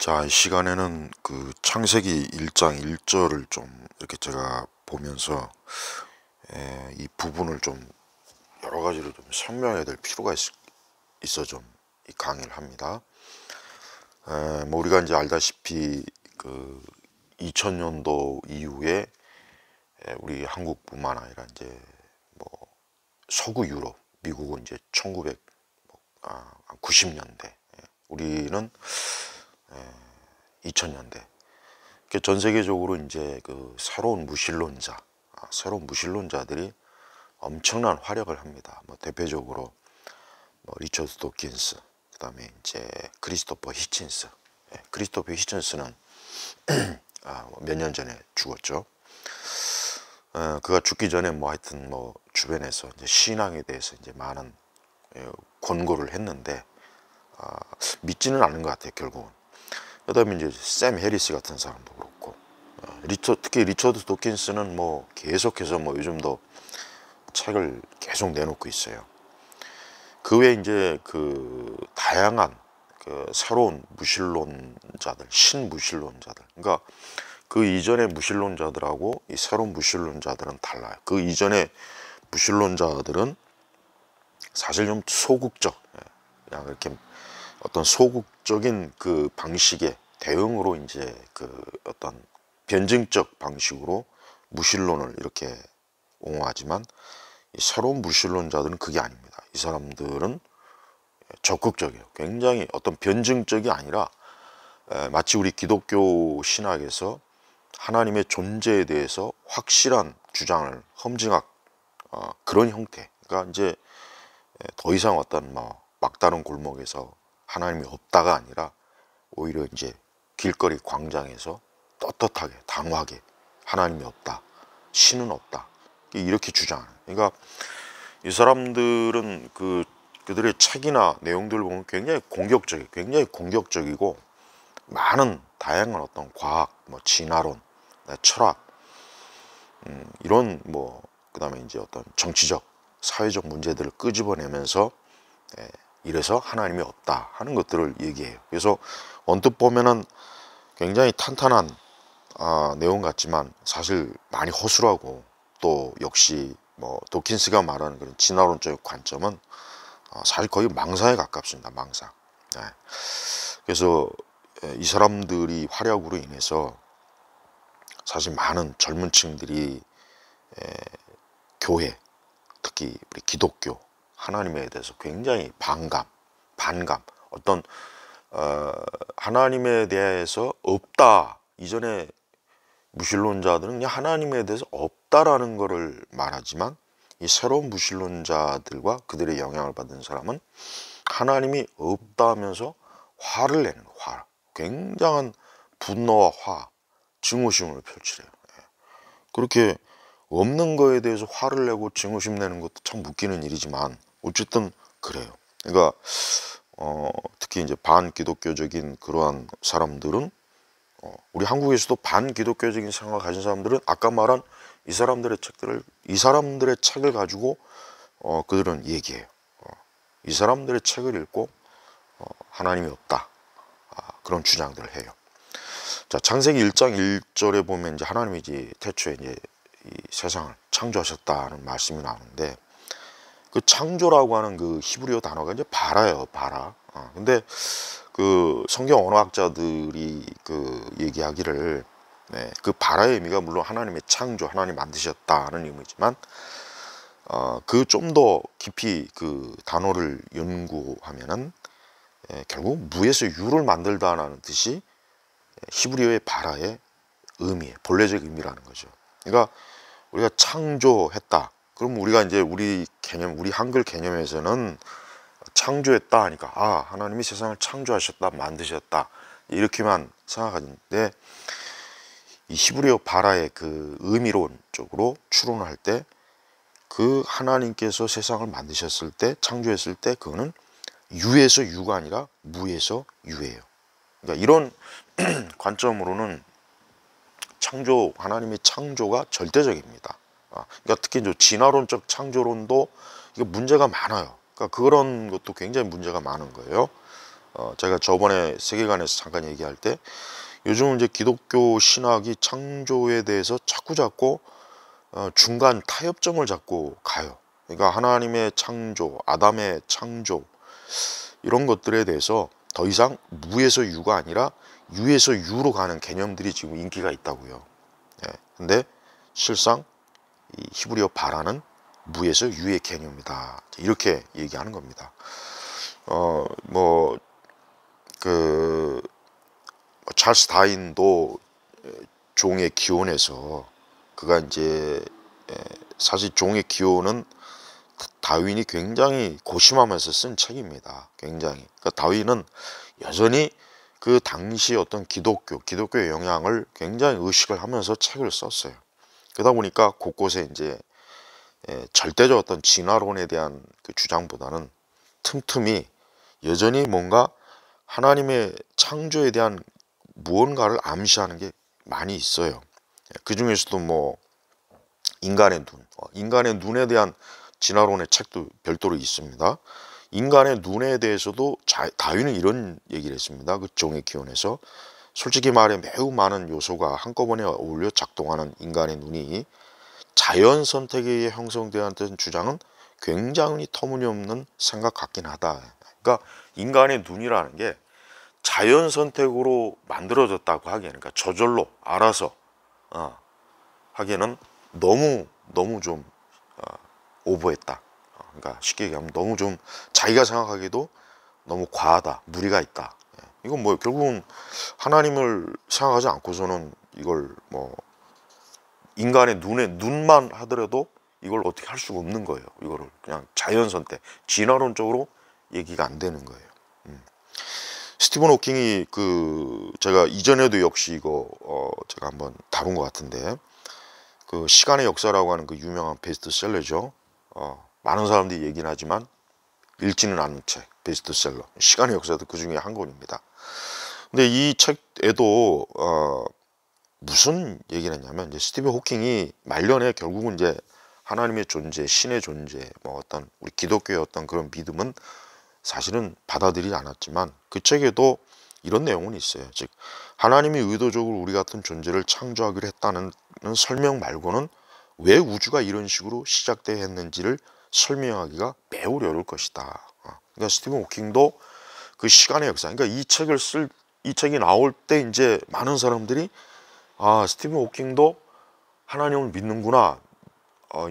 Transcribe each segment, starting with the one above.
자, 이 시간에는 그 창세기 1장 1절을 좀 이렇게 제가 보면서 이 부분을 좀 여러 가지로 좀 설명해야 될 필요가 있어 좀 이 강의를 합니다. 뭐 우리가 이제 알다시피 그 2000년도 이후에 우리 한국뿐만 아니라 이제 뭐 서구 유럽, 미국은 이제 1990년대, 우리는 2000년대. 전 세계적으로 이제 그 새로운 무신론자들이 엄청난 활약을 합니다. 뭐 대표적으로 뭐 리처드 도킨스, 그다음에 이제 크리스토퍼 히친스. 크리스토퍼 히친스는 몇 년 전에 죽었죠. 그가 죽기 전에 뭐 하여튼 뭐 주변에서 이제 신앙에 대해서 이제 많은 권고를 했는데 믿지는 않는 것 같아요, 결국은. 그다음에 이제 샘 해리스 같은 사람도 그렇고, 특히 리처드 도킨스는 뭐 계속해서 뭐 요즘도 책을 계속 내놓고 있어요. 그 외에 이제 그 다양한 그 새로운 무신론자들, 신무신론자들, 그러니까 그 이전의 무신론자들하고 이 새로운 무신론자들은 달라요. 그 이전의 무신론자들은 사실 좀 소극적, 그냥 이렇게 어떤 소극적인 그 방식의 대응으로 이제 그 어떤 변증적 방식으로 무신론을 이렇게 옹호하지만, 이 새로운 무신론자들은 그게 아닙니다. 이 사람들은 적극적이에요. 굉장히 어떤 변증적이 아니라 마치 우리 기독교 신학에서 하나님의 존재에 대해서 확실한 주장을 험징한 그런 형태. 그러니까 이제 더 이상 어떤 뭐 막다른 골목에서 하나님이 없다가 아니라 오히려 이제 길거리 광장에서 떳떳하게 당황하게 하나님이 없다, 신은 없다, 이렇게 주장하는. 그러니까 이 사람들은 그들의 책이나 내용들을 보면 굉장히 공격적이고 많은 다양한 어떤 과학, 뭐 진화론, 철학, 이런 뭐 그다음에 이제 어떤 정치적, 사회적 문제들을 끄집어내면서 이래서 하나님이 없다 하는 것들을 얘기해요. 그래서 언뜻 보면은 굉장히 탄탄한 내용 같지만 사실 많이 허술하고, 또 역시 뭐 도킨스가 말하는 그런 진화론적인 관점은 사실 거의 망상에 가깝습니다. 망상. 그래서 이 사람들이 활약으로 인해서 사실 많은 젊은 층들이 교회, 특히 우리 기독교, 하나님에 대해서 굉장히 반감, 어떤 하나님에 대해서 없다, 이전에 무신론자들은 그냥 화나님에 대해서 없다라는 것을 말하지만, 이 새로운 무신론자들과 그들의 영향을 받은 사람은 하나님이 없다 하면서 화를 내는 거예요. 화. 굉장한 분노와 화, 증오심을 펼치래요. 그렇게 없는 거에 대해서 화를 내고 증오심 내는 것도 참 웃기는 일이지만 어쨌든 그래요. 그러니까 특히 이제 반기독교적인 그러한 사람들은, 우리 한국에서도 반기독교적인 생각을 가진 사람들은 아까 말한 이 사람들의 책을 가지고 그들은 얘기해요. 이 사람들의 책을 읽고 하나님이 없다, 그런 주장들을 해요. 자, 창세기 1장 1절에 보면 이제 하나님이 이제 태초에 이제 이 세상을 창조하셨다는 말씀이 나오는데, 그 창조라고 하는 그 히브리어 단어가 이제 바라예요, 바라. 근데 그 성경 언어학자들이 그 얘기하기를, 그 바라의 의미가 물론 하나님의 창조, 하나님 만드셨다는 의미지만, 그 좀 더 깊이 그 단어를 연구하면은 결국 무에서 유를 만들다라는 뜻이 히브리어의 바라의 의미예요. 본래적 의미라는 거죠. 그러니까 우리가 창조했다, 그럼 우리가 이제 우리 한글 개념에서는 창조했다 하니까 하나님이 세상을 창조하셨다, 만드셨다, 이렇게만 생각하는데, 이 히브리어 바라의 그 의미론적으로 추론할 때 그 하나님께서 세상을 만드셨을 때, 창조했을 때, 그거는 유에서 유가 아니라 무에서 유예요. 그러니까 이런 관점으로는 하나님의 창조가 절대적입니다. 그러니까 특히 이제 진화론적 창조론도 이게 문제가 많아요. 그러니까 그런 것도 굉장히 문제가 많은 거예요. 제가 저번에 세계관에서 잠깐 얘기할 때 요즘 이제 기독교 신학이 창조에 대해서 자꾸 중간 타협점을 잡고 가요. 그러니까 하나님의 창조, 아담의 창조 이런 것들에 대해서 더 이상 무에서 유가 아니라 유에서 유로 가는 개념들이 지금 인기가 있다고요. 예, 근데 실상 이 히브리어 바라는 무에서 유의 개념이다. 이렇게 얘기하는 겁니다. 찰스 다윈도 종의 기원에서 그가 이제 사실 종의 기원은 다윈이 굉장히 고심하면서 쓴 책입니다. 굉장히. 그러니까 다윈은 여전히 그 당시 어떤 기독교의 영향을 굉장히 의식을 하면서 책을 썼어요. 그러다 보니까 곳곳에 이제 절대적 어떤 진화론에 대한 그 주장보다는 틈틈이 여전히 뭔가 하나님의 창조에 대한 무언가를 암시하는 게 많이 있어요. 그 중에서도 뭐 인간의 눈에 대한 진화론의 책도 별도로 있습니다. 인간의 눈에 대해서도 다윈은 이런 얘기를 했습니다. 그 종의 기원에서 솔직히 말해 매우 많은 요소가 한꺼번에 어울려 작동하는 인간의 눈이 자연 선택에 의해 형성되었다는 주장은 굉장히 터무니없는 생각 같긴 하다. 그러니까 인간의 눈이라는 게 자연 선택으로 만들어졌다고 하기에는, 그러니까 저절로 알아서 하기에는 너무 좀 오버했다. 그러니까 쉽게 얘기하면 너무 좀 자기가 생각하기도 너무 과하다, 무리가 있다. 이건 뭐 결국은 하나님을 생각하지 않고서는 이걸 뭐 인간의 눈만 하더라도 이걸 어떻게 할 수가 없는 거예요. 이거를 그냥 자연 선택, 진화론적으로 얘기가 안 되는 거예요. 스티븐 호킹이 제가 이전에도 역시 이거 제가 한번 다룬 것 같은데 그 시간의 역사라고 하는 그 유명한 베스트셀러죠. 많은 사람들이 얘기는 하지만 읽지는 않는 책, 베스트셀러. 시간의 역사도 그 중에 한 권입니다. 근데 이 책에도 무슨 얘기를 했냐면 이제 스티븐 호킹이 말년에 결국은 이제 하나님의 존재, 신의 존재, 뭐 어떤 우리 기독교의 어떤 그런 믿음은 사실은 받아들이지 않았지만 그 책에도 이런 내용은 있어요. 즉 하나님이 의도적으로 우리 같은 존재를 창조하기로 했다는 설명 말고는 왜 우주가 이런 식으로 시작되어 했는지를 설명하기가 매우 어려울 것이다. 그러니까 스티븐 호킹도 그 시간의 역사, 그러니까 이 책이 나올 때 이제 많은 사람들이 스티븐 호킹도 하나님을 믿는구나.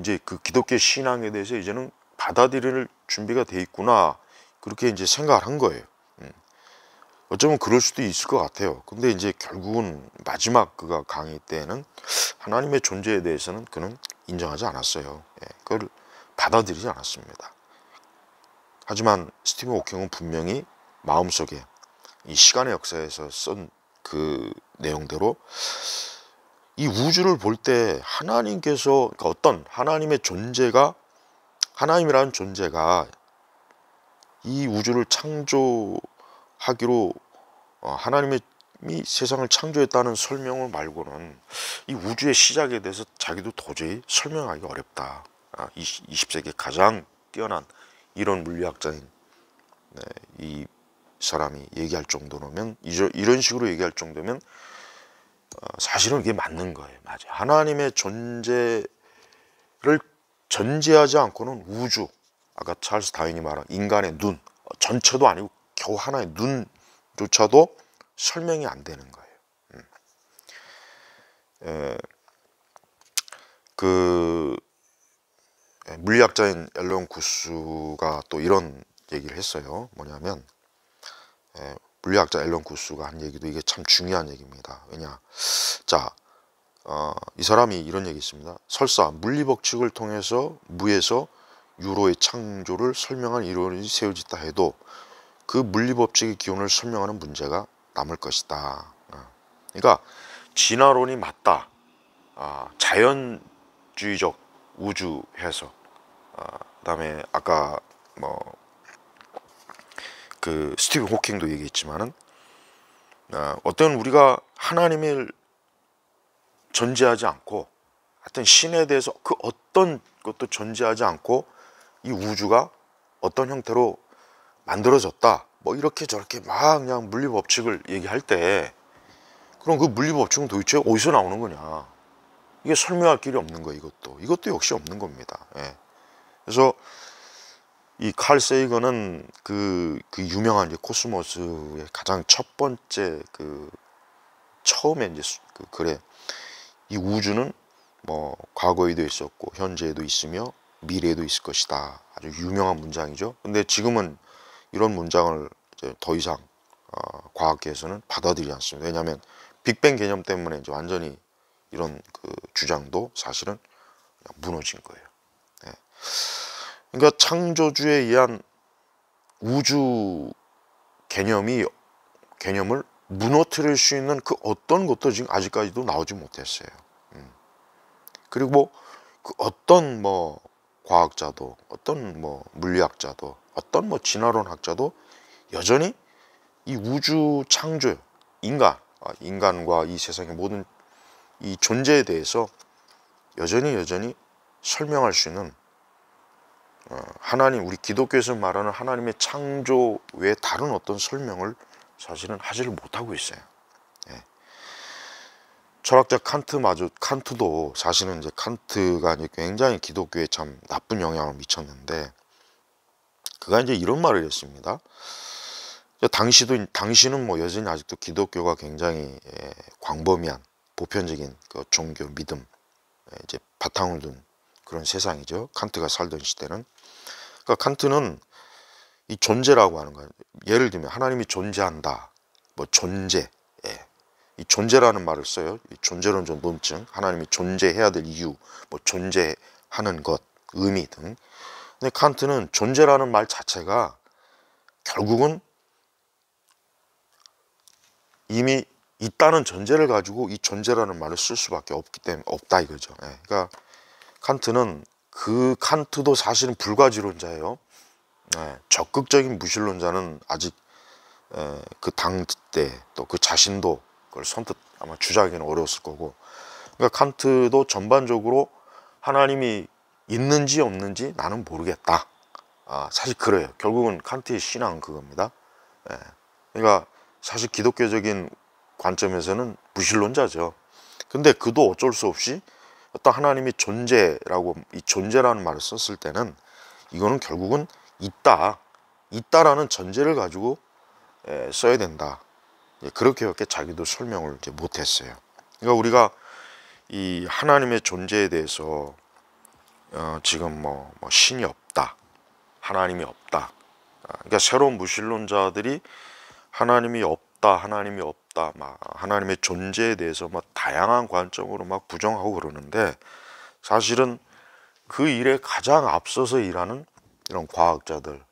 이제 그 기독교 신앙에 대해서 이제는 받아들일 준비가 돼 있구나. 그렇게 이제 생각을 한 거예요. 어쩌면 그럴 수도 있을 것 같아요. 근데 이제 결국은 마지막 그가 강의 때는 하나님의 존재에 대해서는 그는 인정하지 않았어요. 그걸 받아들이지 않았습니다. 하지만 스티븐 호킹은 분명히 마음속에 이 시간의 역사에서 쓴 그 내용대로 이 우주를 볼 때 하나님께서, 그러니까 어떤 하나님의 존재가, 하나님이라는 존재가 이 우주를 창조하기로 하나님이 세상을 창조했다는 설명을 말고는 이 우주의 시작에 대해서 자기도 도저히 설명하기 어렵다. 20세기 가장 뛰어난 이런 물리학자인 이 사람이 얘기할 정도면, 이런 식으로 얘기할 정도면 사실은 이게 맞는 거예요. 맞아요. 하나님의 존재를 전제하지 않고는 우주, 아까 찰스 다윈이 말한 인간의 눈, 전체도 아니고 겨우 하나의 눈조차도 설명이 안 되는 거예요. 물리학자인 앨런 구스가 또 이런 얘기를 했어요. 뭐냐면 물리학자 앨런 구스가 한 얘기도 이게 참 중요한 얘기입니다. 왜냐, 이 사람이 이런 얘기 있습니다. 설사 물리법칙을 통해서 무에서 유로의 창조를 설명한 이론이 세워졌다 해도 그 물리법칙의 기원을 설명하는 문제가 남을 것이다. 그러니까 진화론이 맞다. 자연주의적 우주 해석. 그다음에 아까 그 스티븐 호킹도 얘기했지만은 어떤 우리가 하나님을 전제하지 않고 하여튼 신에 대해서 그 어떤 것도 전제하지 않고 이 우주가 어떤 형태로 만들어졌다, 뭐 이렇게 저렇게 막 그냥 물리법칙을 얘기할 때, 그럼 그 물리법칙은 도대체 어디서 나오는 거냐? 이게 설명할 길이 없는 거예요. 이것도 역시 없는 겁니다. 예. 그래서 이 칼 세이건은 그 유명한 이제 코스모스의 가장 첫 번째 처음에 이제 그래, 이 우주는 뭐 과거에도 있었고 현재에도 있으며 미래에도 있을 것이다. 아주 유명한 문장이죠. 근데 지금은 이런 문장을 이제 더 이상 과학계에서는 받아들이지 않습니다. 왜냐하면 빅뱅 개념 때문에 이제 완전히 이런 주장도 사실은 그냥 무너진 거예요. 네. 그러니까 창조주에 의한 우주 개념을 무너뜨릴 수 있는 그 어떤 것도 지금 아직까지도 나오지 못했어요. 그리고 그 어떤 뭐 과학자도, 어떤 뭐 물리학자도, 어떤 뭐 진화론 학자도 여전히 이 우주 창조, 인간과 이 세상의 모든 이 존재에 대해서 여전히 설명할 수 있는 하나님, 우리 기독교에서 말하는 하나님의 창조 외에 다른 어떤 설명을 사실은 하지를 못하고 있어요. 예. 철학자 칸트도 사실은 이제 칸트가 이제 굉장히 기독교에 참 나쁜 영향을 미쳤는데, 그가 이제 이런 말을 했습니다. 당시는 뭐 여전히 아직도 기독교가 굉장히 광범위한 보편적인 그 종교 믿음 이제 바탕을 둔 그런 세상이죠. 칸트가 살던 시대는. 그러니까 칸트는 이 존재라고 하는 거예요. 예를 들면 하나님이 존재한다, 뭐 존재, 이 존재라는 말을 써요. 이 존재론적 논증, 하나님이 존재해야 될 이유, 뭐 존재하는 것, 의미 등. 근데 칸트는 존재라는 말 자체가 결국은 이미 있다는 전제를 가지고 이 존재라는 말을 쓸 수밖에 없다 이거죠. 그러니까 칸트도 사실은 불가지론자예요. 적극적인 무신론자는 아직 그 당대 또 그 자신도 그걸 선뜻 아마 주장하기는 어려웠을 거고, 그러니까 칸트도 전반적으로 하나님이 있는지 없는지 나는 모르겠다. 사실 그래요. 결국은 칸트의 신앙은 그겁니다. 그러니까 사실 기독교적인 관점에서는 무신론자죠. 근데 그도 어쩔 수 없이 어떤 하나님이 존재라고, 이 존재라는 말을 썼을 때는 이거는 결국은 있다라는 전제를 가지고 써야 된다. 그렇게밖에 자기도 설명을 이제 못했어요. 그러니까 우리가 이 하나님의 존재에 대해서 지금 뭐 신이 없다, 하나님이 없다. 그러니까 새로운 무신론자들이 하나님이 없다, 막 하나님의 존재에 대해서 막 다양한 관점으로 막 부정하고 그러는데, 사실은 그 일에 가장 앞서서 일하는 이런 과학자들,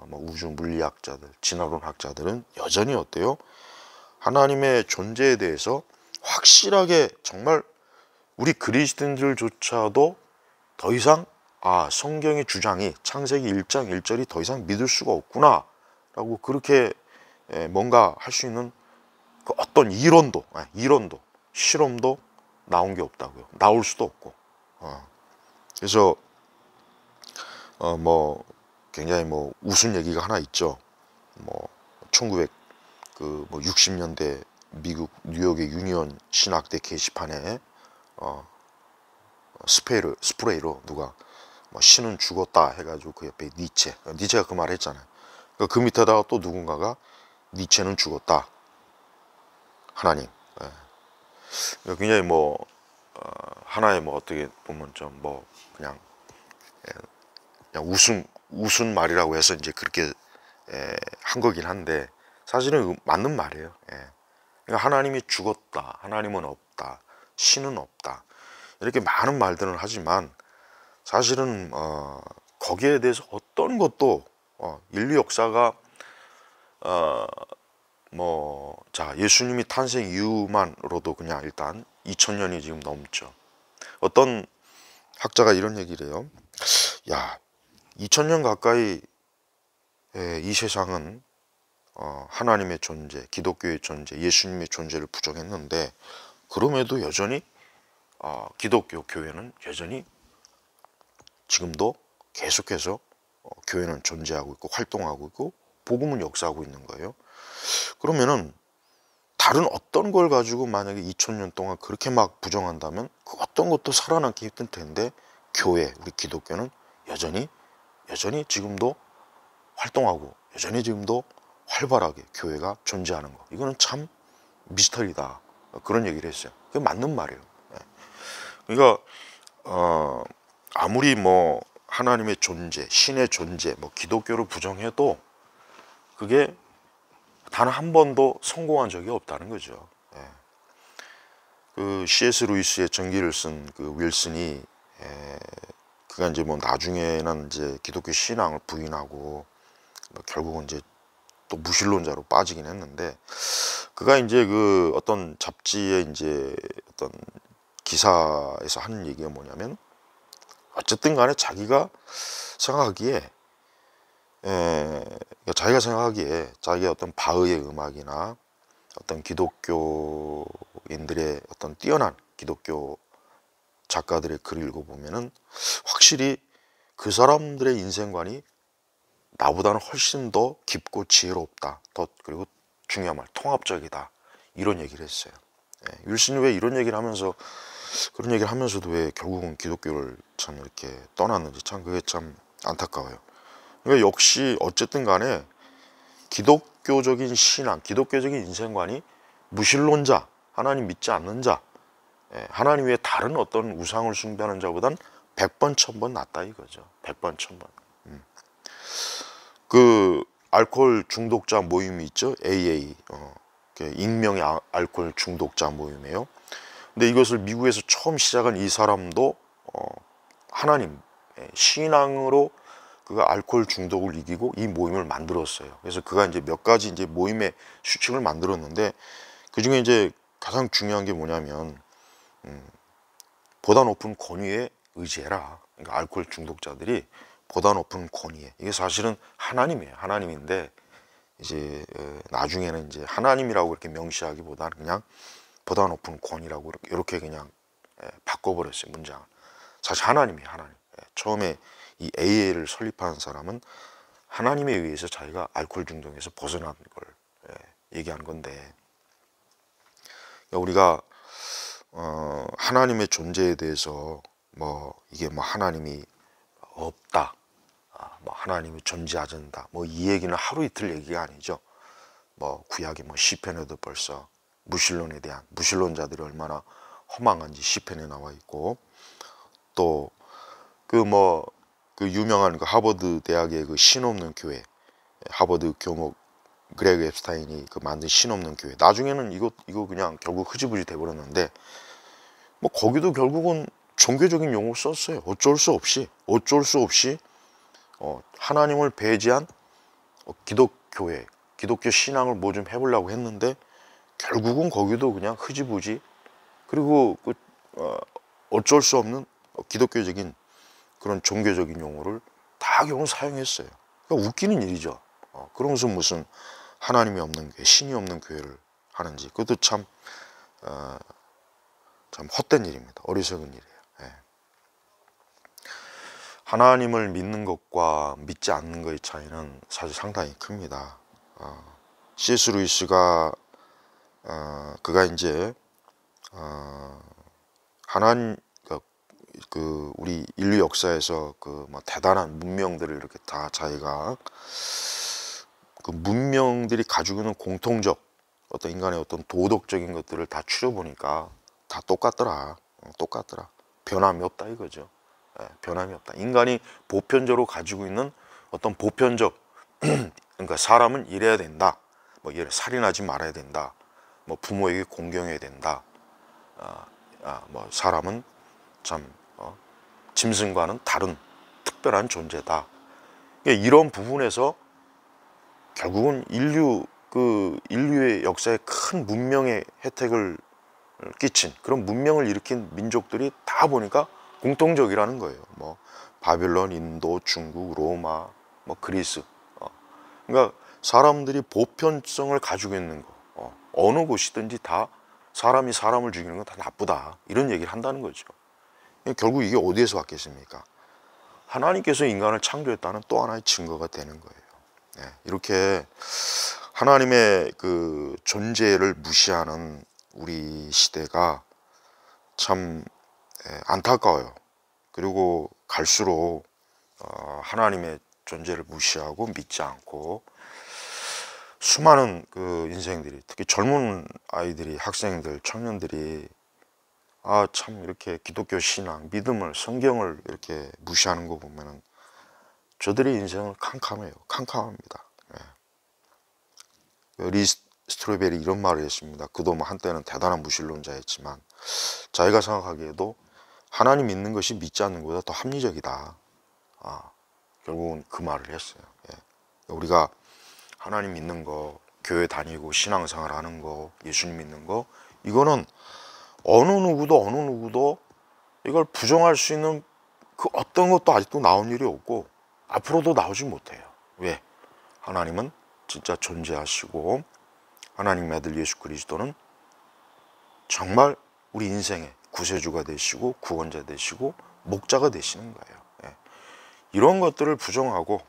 뭐 우주 물리학자들, 진화론 학자들은 여전히 어때요? 하나님의 존재에 대해서 확실하게, 정말 우리 그리스도인들조차도 더 이상 성경의 주장이, 창세기 1장 1절이 더 이상 믿을 수가 없구나 라고 그렇게 뭔가 할 수 있는 그 어떤 이론도 실험도 나온 게 없다고요. 나올 수도 없고. 그래서 뭐 굉장히 뭐 웃은 얘기가 하나 있죠. 뭐 1960년대 미국 뉴욕의 유니온 신학대 게시판에 스프레이로 누가 뭐 신은 죽었다 해가지고 그 옆에 니체가 그 말 했잖아요. 그 밑에다가 또 누군가가 니체는 죽었다, 하나님. 굉장히 뭐 하나의 뭐 어떻게 보면 좀 뭐 그냥 웃은 말이라고 해서 이제 그렇게 한 거긴 한데, 사실은 맞는 말이에요. 그러니까 하나님이 죽었다, 하나님은 없다, 신은 없다, 이렇게 많은 말들을 하지만 사실은 거기에 대해서 어떤 것도 인류 역사가 예수님이 탄생 이후만으로도 그냥 일단 2000년이 지금 넘죠. 어떤 학자가 이런 얘기를 해요. 2000년 가까이 이 세상은 하나님의 존재, 기독교의 존재, 예수님의 존재를 부정했는데, 그럼에도 여전히 기독교 교회는 여전히 지금도 계속해서 교회는 존재하고 있고 활동하고 있고 복음은 역사하고 있는 거예요. 그러면은 다른 어떤 걸 가지고 만약에 2000년 동안 그렇게 막 부정한다면 그 어떤 것도 살아남기 힘들 텐데 교회, 우리 기독교는 여전히 지금도 활동하고 여전히 지금도 활발하게 교회가 존재하는 거, 이거는 참 미스터리다, 그런 얘기를 했어요. 그게 맞는 말이에요. 그러니까 아무리 뭐 하나님의 존재, 신의 존재, 뭐 기독교를 부정해도 그게 단 한 번도 성공한 적이 없다는 거죠. 그 C.S. 루이스의 전기를 쓴 그 윌슨이, 그가 이제 뭐 나중에는 이제 기독교 신앙을 부인하고 뭐 결국은 이제 또 무신론자로 빠지긴 했는데, 그가 이제 그 어떤 잡지에 이제 어떤 기사에서 하는 얘기가 뭐냐면, 어쨌든 간에 자기가 생각하기에 자기가 어떤 바흐의 음악이나 어떤 기독교인들의 어떤 뛰어난 기독교 작가들의 글을 읽어보면은 확실히 그 사람들의 인생관이 나보다는 훨씬 더 깊고 지혜롭다, 더 그리고 중요한 말 통합적이다, 이런 얘기를 했어요. 윌슨이 왜 이런 얘기를 하면서, 그런 얘기를 하면서도 왜 결국은 기독교를 참 이렇게 떠났는지 참 그게 참 안타까워요. 그러니까 역시 어쨌든 간에 기독교적인 신앙, 기독교적인 인생관이 무신론자, 하나님 믿지 않는 자, 하나님 외에 다른 어떤 우상을 숭배하는 자보단 100번 1000번 낫다 이거죠. 100번 1000번. 그 알코올 중독자 모임이 있죠. AA, 익명의 알코올 중독자 모임이에요. 근데 이것을 미국에서 처음 시작한 이 사람도 하나님, 신앙으로 그가 알코올 중독을 이기고 이 모임을 만들었어요. 그래서 그가 이제 몇 가지 이제 모임의 수칙을 만들었는데, 그 중에 이제 가장 중요한 게 뭐냐면, 보다 높은 권위에 의지해라. 그러니까 알코올 중독자들이 보다 높은 권위에, 이게 사실은 하나님이에요. 하나님인데 이제 나중에는 이제 하나님이라고 이렇게 명시하기보다는 그냥 보다 높은 권위라고 이렇게 그냥 바꿔버렸어요, 문장을. 사실 하나님이에요, 하나님. 처음에 이 AA를 설립한 사람은 하나님에 의해서 자기가 알코올 중독에서 벗어난 걸 얘기하는 건데, 우리가 하나님의 존재에 대해서 뭐 이게 뭐 하나님이 없다, 뭐 하나님이 존재하지 않는다, 뭐 이 얘기는 하루 이틀 얘기가 아니죠. 뭐 구약의 뭐 시편에도 벌써 무신론에 대한, 무신론자들이 얼마나 허망한지 시편에 나와 있고, 또 그 유명한 그 하버드 대학의 그 신없는 교회, 하버드 교목 그레그 앱스타인이 그 만든 신없는 교회, 나중에는 이거 그냥 결국 흐지부지 돼버렸는데, 뭐 거기도 결국은 종교적인 용어를 썼어요. 어쩔 수 없이 하나님을 배제한 기독교회, 기독교 신앙을 뭐 좀 해보려고 했는데 결국은 거기도 그냥 흐지부지, 그리고 어쩔 수 없는 기독교적인 그런 종교적인 용어를 다 결국 사용했어요. 그러니까 웃기는 일이죠. 그러면서 무슨 하나님이 없는 교회, 신이 없는 교회를 하는지, 그것도 참 헛된 일입니다. 어리석은 일이에요. 하나님을 믿는 것과 믿지 않는 것의 차이는 사실 상당히 큽니다. C.S. 루이스가 그가 이제 하나님, 그 우리 인류 역사에서 그 뭐 대단한 문명들을 이렇게 다 자기가 그 문명들이 가지고 있는 공통적 어떤 인간의 어떤 도덕적인 것들을 다 추려보니까 다 똑같더라. 변함이 없다 이거죠. 변함이 없다. 인간이 보편적으로 가지고 있는 어떤 보편적 그러니까 사람은 이래야 된다, 뭐 예를 살인하지 말아야 된다, 뭐 부모에게 공경해야 된다, 뭐 사람은 참 짐승과는 다른 특별한 존재다. 이런 부분에서 결국은 인류의 역사에 큰 문명의 혜택을 끼친, 그런 문명을 일으킨 민족들이 다 보니까 공통적이라는 거예요. 뭐 바빌론, 인도, 중국, 로마, 뭐 그리스. 그러니까 사람들이 보편성을 가지고 있는 거, 어느 곳이든지 다 사람이 사람을 죽이는 건 다 나쁘다, 이런 얘기를 한다는 거죠. 결국 이게 어디에서 왔겠습니까? 하나님께서 인간을 창조했다는 또 하나의 증거가 되는 거예요. 이렇게 하나님의 그 존재를 무시하는 우리 시대가 참 안타까워요. 그리고 갈수록 하나님의 존재를 무시하고 믿지 않고 수많은 그 인생들이, 특히 젊은 아이들이, 학생들, 청년들이 참 이렇게 기독교 신앙, 믿음을, 성경을 이렇게 무시하는 거 보면은 저들의 인생은 캄캄해요. 캄캄합니다. 리 스트로베리 이런 말을 했습니다. 그도 뭐 한때는 대단한 무신론자였지만 자기가 생각하기에도 하나님 믿는 것이 믿지 않는 것보다 더 합리적이다. 결국은 그 말을 했어요. 우리가 하나님 믿는 거, 교회 다니고 신앙생활 하는 거, 예수님 믿는 거, 이거는 어느 누구도 이걸 부정할 수 있는 그 어떤 것도 아직도 나온 일이 없고 앞으로도 나오지 못해요. 왜? 하나님은 진짜 존재하시고 하나님의 아들 예수 그리스도는 정말 우리 인생의 구세주가 되시고 구원자 되시고 목자가 되시는 거예요. 이런 것들을 부정하고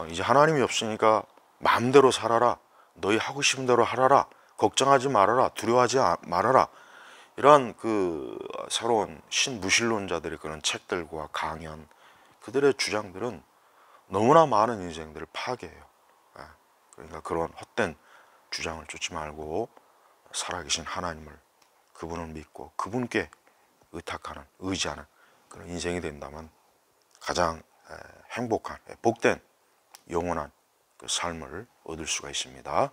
이제 하나님이 없으니까 마음대로 살아라, 너희 하고 싶은 대로 하라라, 걱정하지 말아라, 두려워하지 말아라, 이런 그 새로운 신무신론자들의 그런 책들과 강연, 그들의 주장들은 너무나 많은 인생들을 파괴해요. 그러니까 그런 헛된 주장을 쫓지 말고 살아계신 하나님을, 그분을 믿고 그분께 의탁하는, 의지하는 그런 인생이 된다면 가장 행복한, 복된 영원한 그 삶을 얻을 수가 있습니다.